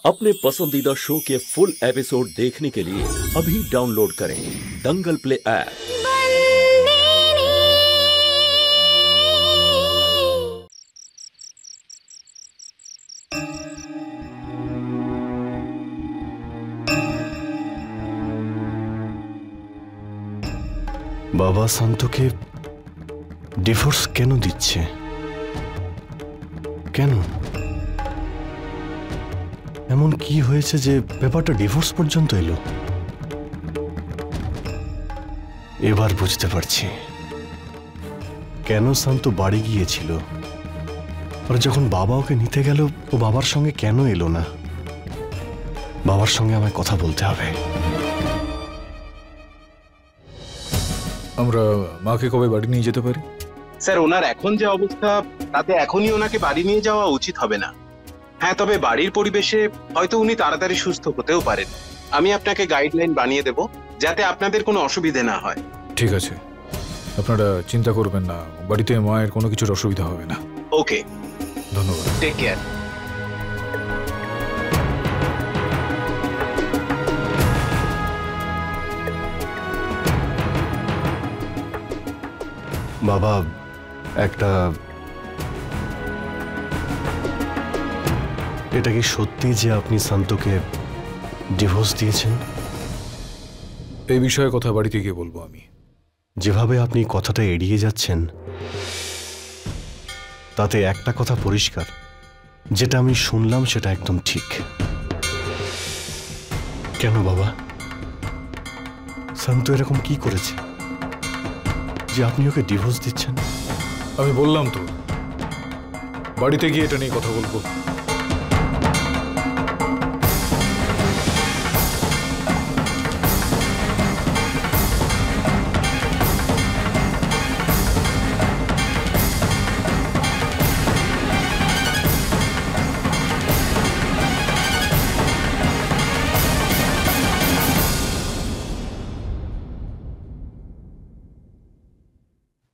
अपने पसंदीदा शो के फुल एपिसोड देखने के लिए अभी डाउनलोड करें दंगल प्ले ऐप। বাবা শান্তকে ডিভোর্স কেন দিচ্ছে? কেন? এমন কি হয়েছে যে ব্যাপারটা ডিভোর্স পর্যন্ত এলো? এবার বুঝতে পারছি কেন শান্ত বাড়ি গিয়েছিল, আর যখন বাবা ওকে নিতে গেল ও বাবার সঙ্গে কেন এলো না। বাবার সঙ্গে আমায় কথা বলতে হবে। আমরা মাকে কবে বাড়ি নিয়ে যেতে পারি? স্যার, ওনার এখন যে অবস্থা তাতে এখনই ওনাকে বাড়ি নিয়ে যাওয়া উচিত হবে না। হ্যাঁ, তবে বাড়ির পরিবেশে হয়তো উনি তাড়াতাড়ি সুস্থ হতেও পারেন। আমি আপনাকে গাইডলাইন বানিয়ে দেব যাতে আপনাদের কোনো অসুবিধে না হয়। ঠিক আছে, আপনারা চিন্তা করবেন না, বাড়িতে মায়ের কোনো কিছুর অসুবিধা হবে না। ওকে, ধন্যবাদ। Take care. বাবা, এটা কি সত্যি যে আপনি শান্তকে ডিভোর্স দিয়েছেন? এই বিষয়ে কথা বাড়িতে গিয়ে বলবো আমি। যেভাবে আপনি কথাটা এড়িয়ে যাচ্ছেন তাতে একটা কথা পরিষ্কার, যেটা আমি শুনলাম সেটা একদম ঠিক। কেন বাবা, শান্ত এরকম কি করেছে যে আপনি ওকে ডিভোর্স দিচ্ছেন? আমি বললাম তো, বাড়িতে গিয়ে এটা নিয়ে কথা বলবো।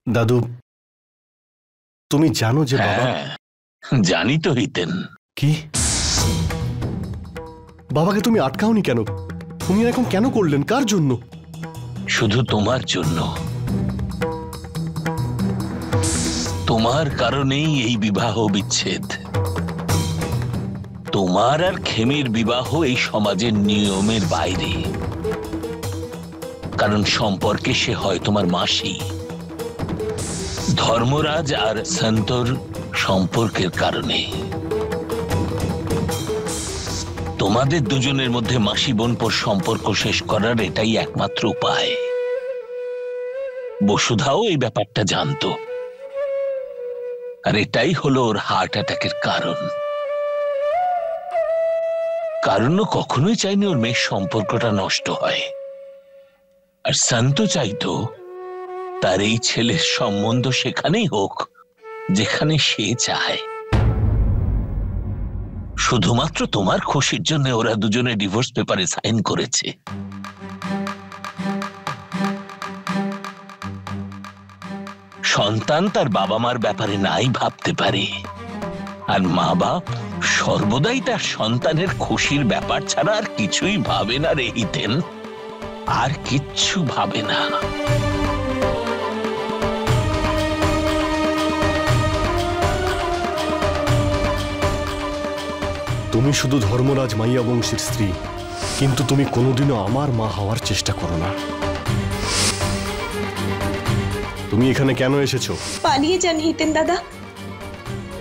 দাদু, তুমি জানো যে বাবা... জানি তো হিতেন। কি? বাবাকে তুমি আটকাওনি কেন? তুমি এরকম কেন করলেন? কার জন্য? শুধু তোমার জন্য। তোমার কারণেই এই বিবাহ বিচ্ছেদ। তোমার আর খেমির বিবাহ এই সমাজের নিয়মের বাইরে, কারণ সম্পর্কে সে হয় তোমার মাসি। ধর্মরাজ আর সন্তর সম্পর্কের কারণে তোমাদের দুজনের মধ্যে মাসি বোনপোর সম্পর্ক শেষ করার এটাই একমাত্র উপায়। বসুধাও এই ব্যাপারটা জানতো, আর এটাই হলো ওর হার্ট অ্যাটাকের কারণ ও কখনোই চাইনি ওর মেয়ের সম্পর্কটা নষ্ট হয়। আর সন্ত চাইতো তার এই ছেলের সম্বন্ধ সেখানেই হোক যেখানে সে চায়। শুধুমাত্র তোমার খুশির জন্য ওরা দুজনে ডিভোর্স পেপারে সাইন করেছে। সন্তান তার বাবা মার ব্যাপারে নাই ভাবতে পারে, আর মা বাপ সর্বদাই তার সন্তানের খুশির ব্যাপার ছাড়া আর কিছুই ভাবে না রে হিতেন, আর কিচ্ছু ভাবে না। তুমি শুধু ধর্মরাজ মাইয়া বংশের স্ত্রী, কিন্তু তুমি কোনোদিনও আমার মা হওয়ার চেষ্টা করো না। তুমি এখানে কেন এসেছো? পালিয়ে যান হিতেন দাদা,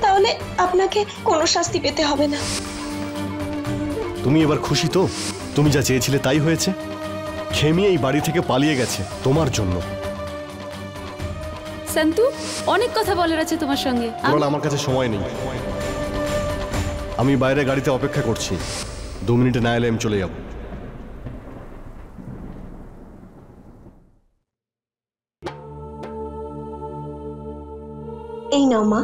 তাহলে আপনাকে কোনো শাস্তি পেতে হবে না। তুমি এবার খুশি তো? তুমি যা চেয়েছিলে তাই হয়েছে। খেমি এই বাড়ি থেকে পালিয়ে গেছে তোমার জন্য। সন্তু, অনেক কথা বলার আছে তোমার সঙ্গে। আমার কাছে সময় নেই। আমি বাইরে গাড়িতে অপেক্ষা করছি, 2 মিনিটে না এলে আমি চলে যাব। এই নাও মা।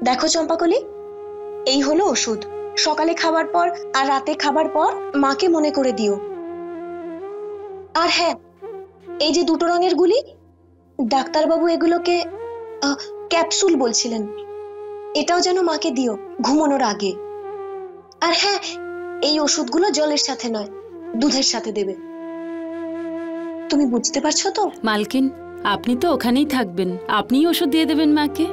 দেখো চম্পাকলি, এই হলো ওষুধ। সকালে খাবার পর আর রাতে খাবার পর মাকে মনে করে দিও। আর হ্যাঁ, এই যে দুটো রঙের গুলি, ডাক্তারবাবু এগুলোকে ক্যাপসুল বলছিলেন, এটাও যেন মাকে দিও ঘুমানোর আগে। আর হ্যাঁ, এই ওষুধগুলো জলের সাথে নয়, দুধের সাথে দেবে। তুমি বুঝতে পারছো তো? মালকিন, আপনি তো ওখানেই থাকবেন, আপনিই ওষুধ দিয়ে দেবেন মাকে।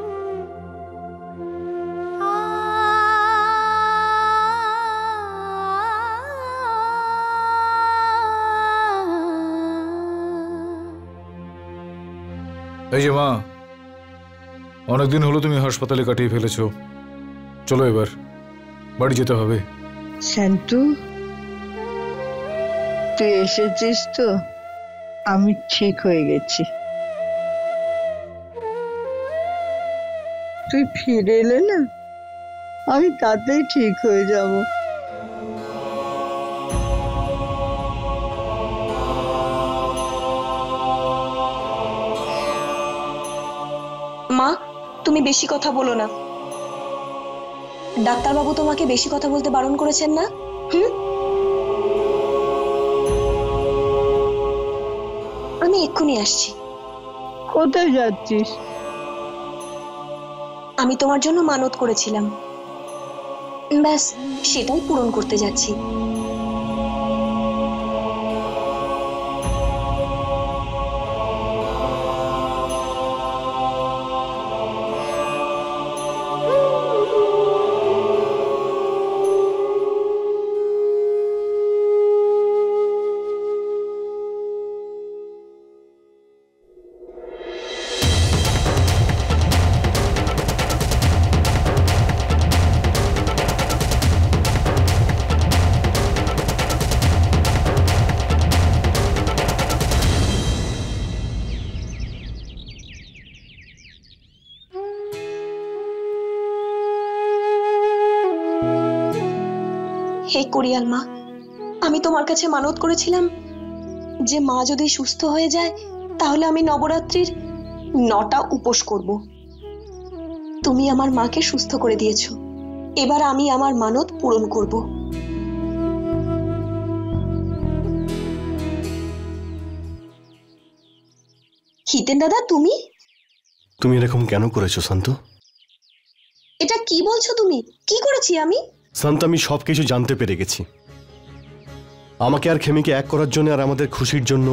এই যে মা, অনেকদিন হলো তুমি হাসপাতালে কাটিয়ে ফেলেছো, চলো এবার বাড়ি যেতে হবে। শান্তু, তুই এসেছিস তো? আমি ঠিক হয়ে গেছি। তুই ফিরে এলে না, আমি তাতেই ঠিক হয়ে যাব। মা, তুমি বেশি কথা বলো না। ডাক্তারবাবু তোমাকে বেশি কথা বলতে বারণ করেছেন না? আমি এক্ষুনি আসছি। কোথায় যাচ্ছিস? আমি তোমার জন্য মানত করেছিলাম, ব্যাস সেটাই পূরণ করতে যাচ্ছি। হে কোরিয়াল মা, আমি তোমার কাছে মানত করেছিলাম যে মা যদি সুস্থ হয়ে যায় তাহলে আমি নবরাত্রির 9টা উপোস করব। তুমি আমার মাকে সুস্থ করে দিয়েছো, এবার আমি আমার মানত পূরণ করব। হিতেন দাদা, তুমি তুমি এরকম কেন করেছো শান্ত? এটা কি বলছো তুমি? কি করেছি আমি? শান্ত, আমি সবকিছু জানতে পেরে গেছি। আমাকে আর খেমিকে এক করার জন্য আর আমাদের খুশির জন্য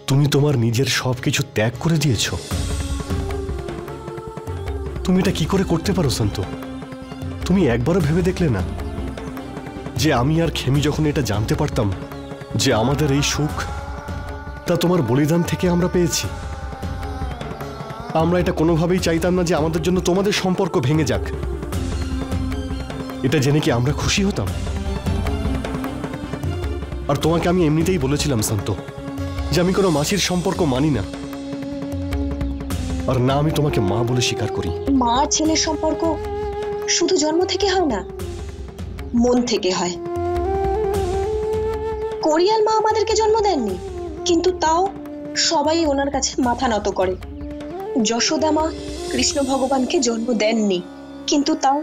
তুমি তোমার নিজের সবকিছু ত্যাগ করে দিয়েছো। তুমি এটা কি করে করতে পারো শান্ত? তুমি একবারও ভেবে দেখলে না যে আমি আর খেমি যখন এটা জানতে পারতাম যে আমাদের এই সুখ তা তোমার বলিদান থেকে আমরা পেয়েছি। আমরা এটা কোনোভাবেই চাইতাম না যে আমাদের জন্য তোমাদের সম্পর্ক ভেঙে যাক। এটা জেনে কি আমরা খুশি হতাম? আর তোমাকে আমি এমনিতেই বলেছিলাম শান্ত যে আমি কোনো মাসির সম্পর্ক মানি না, আর না আমি তোমাকে মা বলে স্বীকার করি। মা আর ছেলের সম্পর্ক শুধু জন্ম থেকে হয় না, মন থেকে হয়। কোরিয়াল মা আমাদেরকে জন্ম দেননি, কিন্তু তাও সবাই ওনার কাছে মাথা নত করে। যশোদা মা কৃষ্ণ ভগবানকে জন্ম দেননি, কিন্তু তাও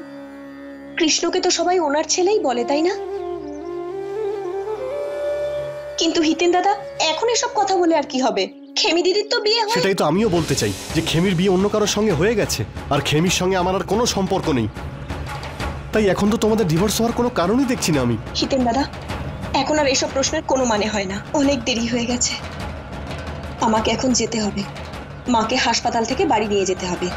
কৃষ্ণকে তো সবাই ওনার ছেলেই বলে, তাই না? কিন্তু হিতেন দাদা, এখন এসব কথা বলে আর কি হবে? খেমি দিদির তো বিয়ে হয়। সেটাই তো আমিও বলতে চাই যে খেমির বিয়ে অন্য কারোর সঙ্গে হয়ে গেছে, আর খেমির সঙ্গে আমার আর কোনো সম্পর্ক নেই। তাই এখন তো তোমাদের ডিভোর্স হওয়ার কোনো কারণই দেখছি না আমি। হিতেন দাদা, এখন আর এসব প্রশ্নের কোনো মানে হয় না। অনেক দেরি হয়ে গেছে, আমাকে এখন যেতে হবে। মাকে হাসপাতাল থেকে বাড়ি নিয়ে যেতে হবে।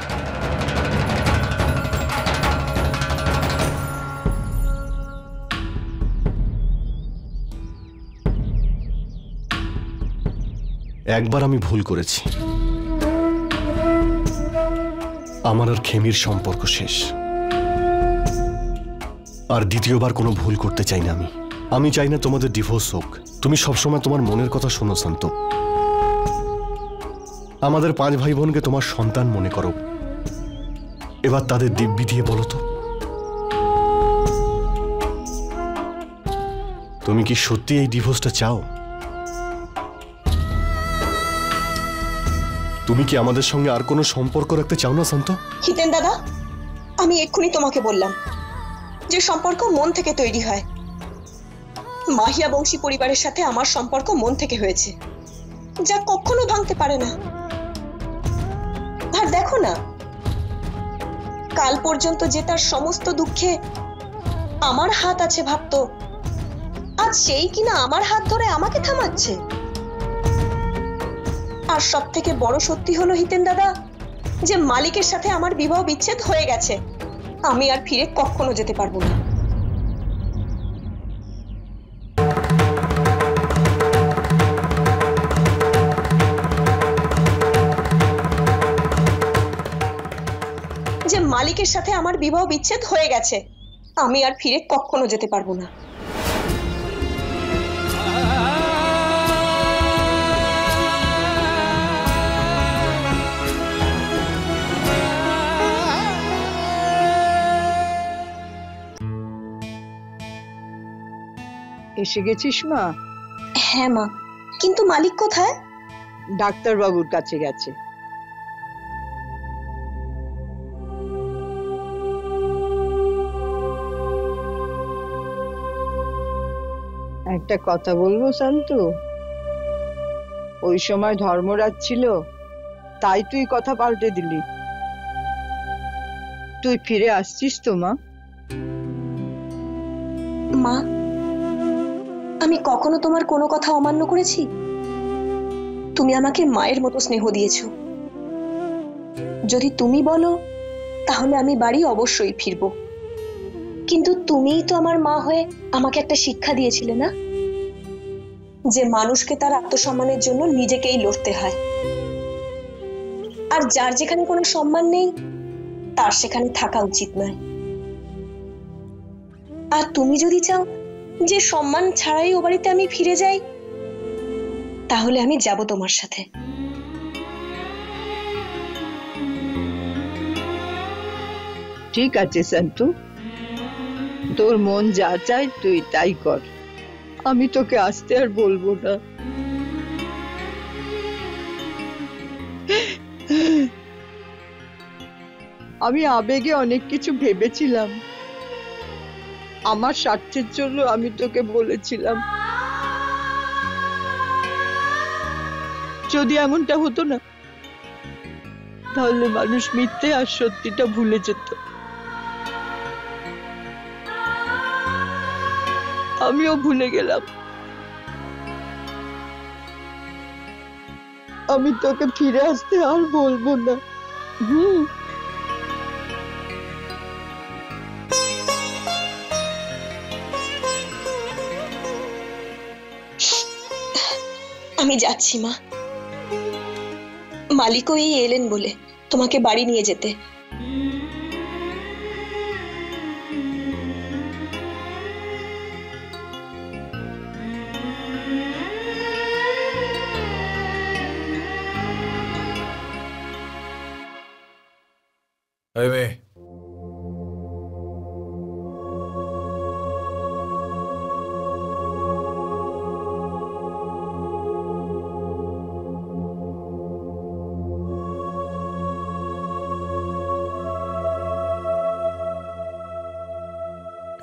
একবার আমি ভুল করেছি, আমার আর খেমির সম্পর্ক শেষ। আর দ্বিতীয়বার কোনো ভুল করতে চাই না আমি চাই না তোমাদের ডিভোর্স হোক। তুমি সবসময় তোমার মনের কথা শোনো শান্ত। আমাদের 5 ভাই বোনকে তোমার সন্তান মনে করো। এবার তাদের দিব্যি দিয়ে বলো তো, তুমি কি সত্যি এই ডিভোর্সটা চাও? তুমি কি আমাদের সঙ্গে আর কোনো সম্পর্ক রাখতে চাও না শান্ত? হিতেন দাদা, আমি এক্ষুনি তোমাকে বললাম যে সম্পর্ক মন থেকে তৈরি হয়। মাহিয়া বংশী পরিবারের সাথে আমার সম্পর্ক মন থেকে হয়েছে, যা কখনো ভাঙতে পারে না। আর দেখো না, কাল পর্যন্ত যে তার সমস্ত দুঃখে আমার হাত আছে ভাবতো, আজ সেই কিনা আমার হাত ধরে আমাকে থামাচ্ছে। আর সব থেকে বড় সত্যি হলো হিতেন দাদা, যে মালিকের সাথে আমার বিবাহ বিচ্ছেদ হয়ে গেছে। আমি আর ফিরে কখনো যেতে পারবো না। যে মালিকের সাথে আমার বিবাহ বিচ্ছেদ হয়ে গেছে, আমি আর ফিরে কখনো যেতে পারবো না। এসে গেছিস মা? হ্যাঁ মা, কিন্তু মালিক কোথায়? ডাক্তারবাবুর কাছে গেছে। একটা কথা বলবো শান্তু? ওই সময় ধর্মরাজ ছিল, তাই তুই কথা পাল্টে দিলি। তুই ফিরে আসছিস তো মা? মা, আমি কখনো তোমার কোনো কথা অমান্য করেছি? তুমি আমাকে মায়ের মতো স্নেহ দিয়েছো। যদি তুমি বলো তাহলে আমি বাড়ি অবশ্যই ফিরবো, কিন্তু তুমিই তো আমার মা হয়ে আমাকে একটা শিক্ষা দিয়েছিলে না, যে মানুষকে তার আত্মসম্মানের জন্য নিজেকেই লড়তে হয়, আর যার যেখানে কোনো সম্মান নেই তার সেখানে থাকা উচিত নয়। আর তুমি যদি চাও যে সম্মান ছাড়াই ও বাড়িতে আমি ফিরে যাই, তাহলে আমি যাব তোমার সাথে। ঠিক আছে শান্তু, তোর মন যা চায় তুই তাই কর। আমি তোকে আসতে আর বলবো না। আমি আবেগে অনেক কিছু ভেবেছিলাম। আমার স্বার্থের জন্য আমি তোকে বলেছিলাম। যদি এমনটা হতো না, তাহলে মানুষ মিথ্যে আর সত্যিটা ভুলে যেত। আমিও ভুলে গেলাম। আমি তোকে ফিরে আসতে আর বলবো না। আমি যাচ্ছি মা। মালিকও এই এলেন বলে তোমাকে বাড়ি নিয়ে যেতে। এই মেয়ে,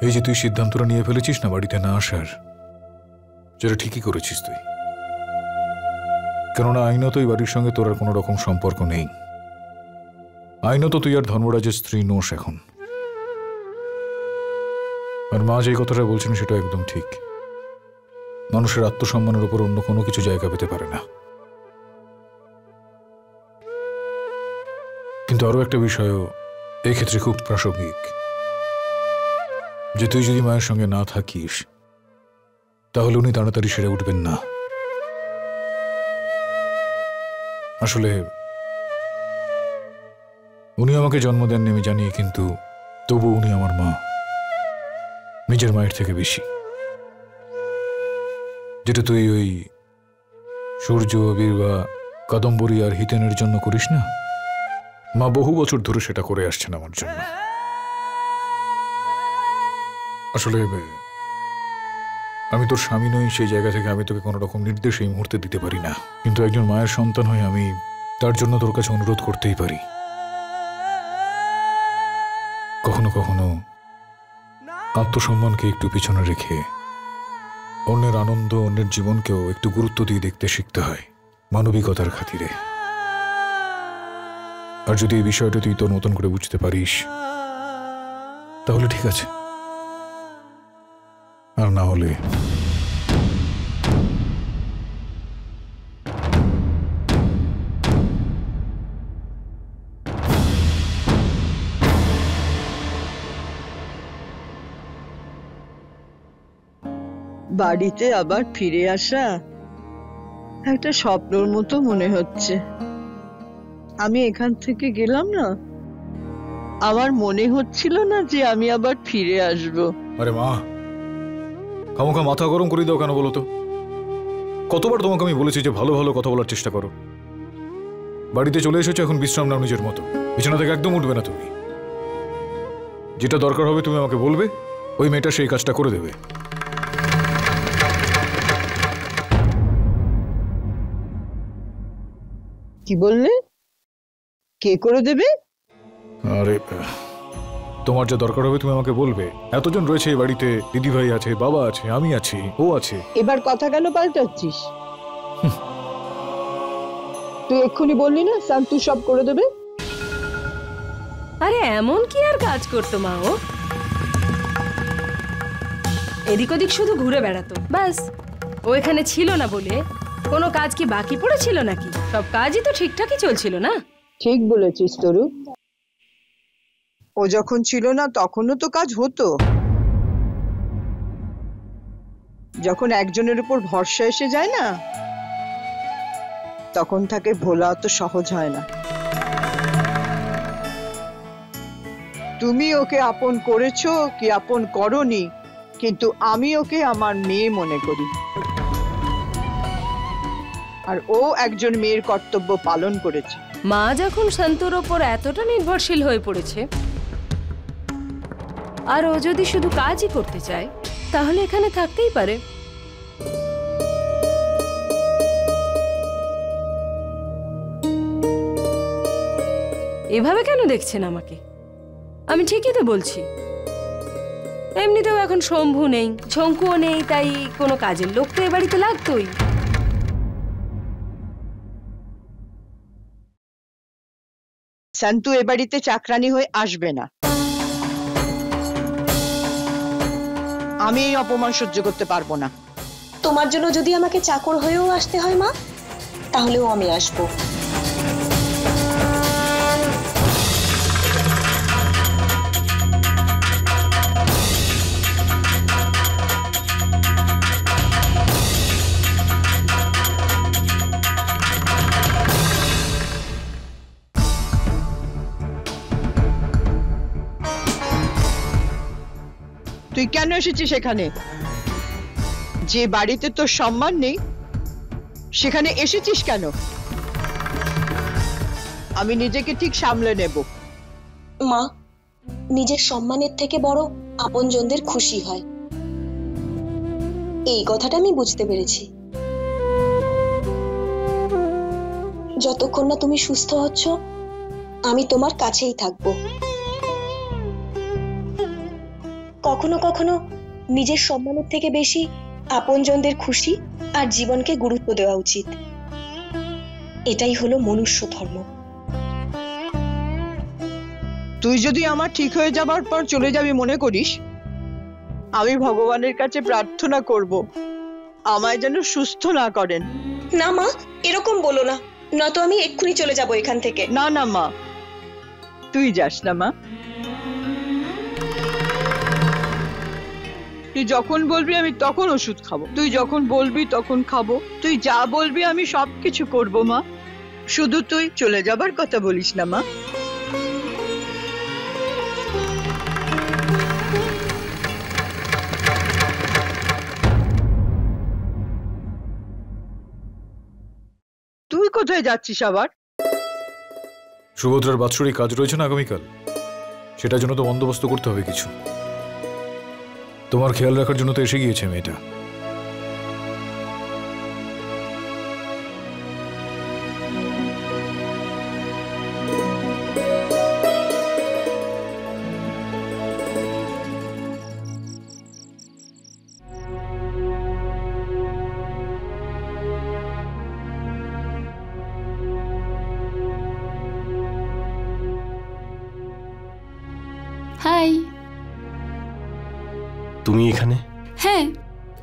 এই যে তুই সিদ্ধান্তটা নিয়ে ফেলেছিস না বাড়িতে না আসার, যেটা ঠিকই করেছিস তুই। কেননা আইনত এই বাড়ির সঙ্গে তোর আর কোনো রকম সম্পর্ক নেই। আইনত তুই আর ধর্মরাজের স্ত্রী নোস এখন। আর মা যে কথাটা বলছেন সেটা একদম ঠিক। মানুষের আত্মসম্মানের উপর অন্য কোনো কিছু জায়গা পেতে পারে না। কিন্তু আরো একটা বিষয়ও এই ক্ষেত্রে খুব প্রাসঙ্গিক, যে তুই যদি মায়ের সঙ্গে না থাকিস তাহলে উনি তাড়াতাড়ি সেরে উঠবেন না। আসলে উনি আমাকে জন্ম দেননি আমি জানি, কিন্তু তবু উনি আমার মা, নিজের মায়ের থেকে বেশি। যেটা তুই ওই সূর্য, বীরবা, কাদম্বরী আর হিতেনের জন্য করিস না, মা বহু বছর ধরে সেটা করে আসছেন আমার জন্য। আসলে আমি তোর স্বামী নই, সেই জায়গা থেকে আমি তোকে কোনো রকম নির্দেশ এই মুহূর্তে দিতে পারি না, কিন্তু একজন মায়ের সন্তান হয়ে আমি তার জন্য তোর কাছে অনুরোধ করতেই পারি। কখনো কখনো আত্মসম্মানকে একটু পিছনে রেখে অন্যের আনন্দ, অন্যের জীবনকেও একটু গুরুত্ব দিয়ে দেখতে শিখতে হয়, মানবিকতার খাতিরে। আর যদি এই বিষয়টা তুই তোর মতন করে বুঝতে পারিস তাহলে ঠিক আছে, আর না হলে বাড়িতে আবার ফিরে আসা একটা স্বপ্নর মতো মনে হচ্ছে। আমি এখান থেকে গেলাম না, আমার মনে হচ্ছিল না যে আমি আবার ফিরে আসব। আরে মা, খামোখা মাথা গরম করে দাও কেন বলো তো? কতবার তোমাকে আমি বলেছি যে ভালো ভালো কথা বলার চেষ্টা করো। বাড়িতে চলে এসেছো, এখন বিশ্রাম নাও নিজের মতো। বিছানা থেকে একদম উঠবে না তুমি। যেটা দরকার হবে তুমি আমাকে বলবে, ওই মেয়েটা সেই কাজটা করে দেবে। কি বললে? কে করে দেবে? আরে তোমার যা দরকার হবে তুমি আমাকে বলবে। এতজন রয়েছে এই বাড়িতে, দিদিভাই আছে, বাবা আছে, আমি আছি, ও আছে। এবার কথা কেন পাল্টাচ্ছিস? তুই এক্ষুনি বললি না শান্তু সব করে দেবে। আরে এমন কি আর কাজ করতো মা? ও এদিক ওদিক শুধু ঘুরে বেড়াতো, ব্যাস। ও এখানে ছিল না বলে কোনো কাজ কি বাকি পড়েছিল নাকি? সব কাজই তো ঠিকঠাকই চলছিল না? ঠিক বলেছিস তরু, ও যখন ছিল না তখনও তো কাজ হতো। যখন একজনের উপর ভরসা এসে যায় না, তখন তাকে ভোলা তো সহজ হয় না। তুমি ওকে আপন করেছো কি আপন করনি, কিন্তু আমি ওকে আমার মেয়ে মনে করি। আর ও একজন মেয়ের কর্তব্য পালন করেছে। মা যখন শান্তর ওপর এতটা নির্ভরশীল হয়ে পড়েছে, আর ও যদি শুধু কাজই করতে চায়, তাহলে এখানে থাকতেই পারে। এভাবে কেন দেখছেন আমাকে? আমি ঠিকই তো বলছি। এমনিতেও এখন শম্ভু নেই, ঝঙ্কুও নেই, তাই কোনো কাজের লোক তো এ বাড়িতে লাগতোই। শান্তু এ বাড়িতে চাকরানি হয়ে আসবে না। আমি এই অপমান সহ্য করতে পারবো না। তোমার জন্য যদি আমাকে চাকর হয়েও আসতে হয় মা, তাহলেও আমি আসবো। তুই কেন এসেছিস এখানে? যে বাড়িতে তোর সম্মান নেই, সেখানে এসেছিস কেন? আমি নিজেকে ঠিক সামলে নেব। মা, নিজের সম্মানের থেকে বড় আপনজনদের খুশি হয়, এই কথাটা আমি বুঝতে পেরেছি। যতক্ষণ না তুমি সুস্থ হচ্ছ, আমি তোমার কাছেই থাকবো। কখনো কখনো নিজের সম্মানের থেকে বেশি আপনজনদের খুশি আর জীবনকে গুরুত্ব দেওয়া উচিত। এটাই হলো মনুষ্য ধর্ম। তুই যদি আমার ঠিক হয়ে যাবার পর চলে যাবি মনে করিস, আমি ভগবানের কাছে প্রার্থনা করব আমায় যেন সুস্থ না করেন। না মা, এরকম বলো না, নয়তো আমি এক্ষুনি চলে যাব এখান থেকে। না না মা, তুই যাস না মা। তুই যখন বলবি আমি তখন ওষুধ খাবো, তুই যখন বলবি তখন খাবো, তুই যা বলবি আমি সবকিছু করবো মা। শুধু তুই চলে যাবার কথা বলিস না মা। তুই কোথায় যাচ্ছিস আবার? সুভদ্রার বাৎসরিক কাজ রয়েছে না আগামীকাল, সেটার জন্য তো বন্দোবস্ত করতে হবে কিছু। তোমার খেয়াল রাখার জন্য তো এসে গিয়েছে মেয়েটা। হাই। তুমি এখানে? হ্যাঁ,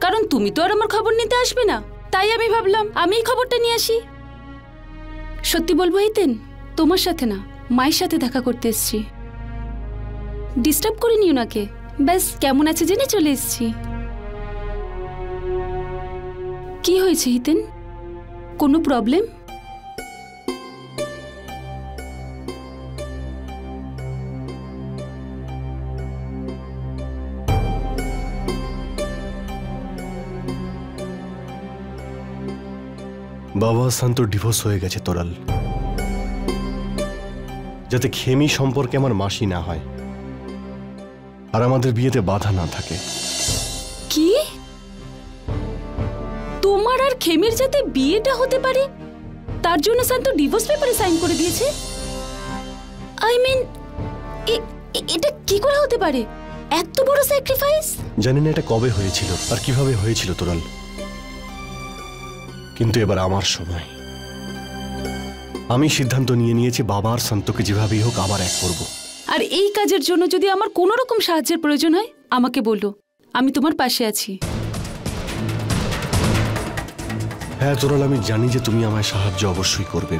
কারণ তুমি তো আর আমার খবর নিতে আসবে না, তাই আমি ভাবলাম আমিই খবরটা নিয়ে আসি। সত্যি বলবো হিতেন, তোমার সাথে না, মায়ের সাথে দেখা করতে এসেছি। ডিস্টার্ব করিনি ওনাকে, ব্যাস কেমন আছে জেনে চলে এসেছি। কি হয়েছে হিতেন, কোনো প্রবলেম? বাবা শান্ত ডিভোর্স হয়ে গেছে তোরাল, যাতে খেমি সম্পর্কে আমার মাসি না হয় আর আমাদের বিয়েতে বাধা না থাকে। কি? তোমার আর খেমির যাতে বিয়েটা হতে পারে তার জন্য শান্ত ডিভোর্স পেপারে সাইন করে দিয়েছে? আই মিন, এটা কি করে হতে পারে? এত বড় স্যাক্রিফাইস! জানি না এটা কবে হয়েছিল আর কিভাবে হয়েছিল তোরাল, কিন্তু এবার আমার সময়। আমি সিদ্ধান্ত নিয়ে নিয়েছি বাবা আর শান্তকে যেভাবেই হোক আবার এক করব। আর এই কাজের জন্য যদি আমার কোনো রকম সাহায্যের প্রয়োজন হয় আমাকে বলো, আমি তোমার পাশে আছি। হ্যাঁ তোরাল, আমি জানি যে তুমি আমায় সাহায্য অবশ্যই করবে,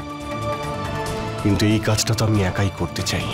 কিন্তু এই কাজটা তো আমি একাই করতে চাই।